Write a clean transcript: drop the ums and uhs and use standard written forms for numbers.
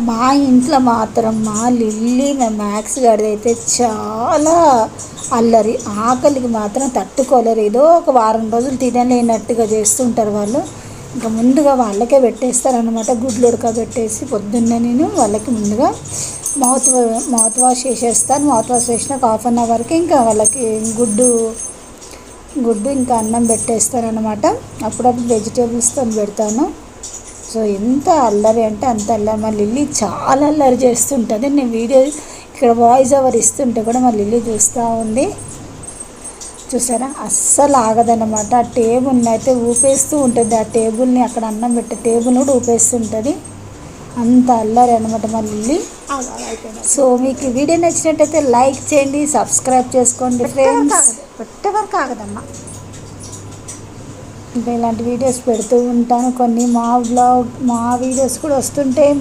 మా ఇంట్లో మాత్రం మా లిల్లీ మా మ్యాక్స్ గారిది అయితే చాలా అల్లరి. ఆకలికి మాత్రం తట్టుకోలేరు. ఏదో ఒక వారం రోజులు తినలేనట్టుగా చేస్తుంటారు వాళ్ళు. ఇంకా ముందుగా వాళ్ళకే పెట్టేస్తారనమాట. గుడ్లు ఉడకబెట్టేసి పొద్దున్నే నేను వాళ్ళకి ముందుగా మౌత్ వాష్ చేసేస్తాను. మౌత్ వాష్ చేసినాక 1/2 అవర్కి ఇంకా వాళ్ళకి గుడ్డు ఇంకా అన్నం పెట్టేస్తారనమాట. అప్పుడప్పుడు వెజిటేబుల్స్తో పెడతాను. సో ఎంత అల్లరి అంటే అంత అల్లరి. మా లిల్లీ చాలా అల్లరి చేస్తుంటుంది. నేను వీడియో ఇక్కడ వాయిస్ ఓవర్ ఇస్తుంటే కూడా మా లిల్లీ చూస్తూ ఉంది. చూసారా, అస్సలు ఆగదన్నమాట. ఆ టేబుల్ని అయితే ఊపేస్తూ ఉంటుంది. ఆ టేబుల్ని అక్కడ అన్నం పెట్టే టేబుల్ని కూడా ఊపేస్తుంటుంది. అంత అల్లరి అనమాట మా లిల్లీ. సో మీకు ఈ వీడియో నచ్చినట్టయితే లైక్ చేయండి, సబ్స్క్రైబ్ చేసుకోండి ఫ్రెండ్స్. పెట్టేవరకు ఆగదమ్మా. ఇంకా ఇలాంటి వీడియోస్ పెడుతూ ఉంటాను. కొన్ని మా వీడియోస్ కూడా వస్తుంటాయి.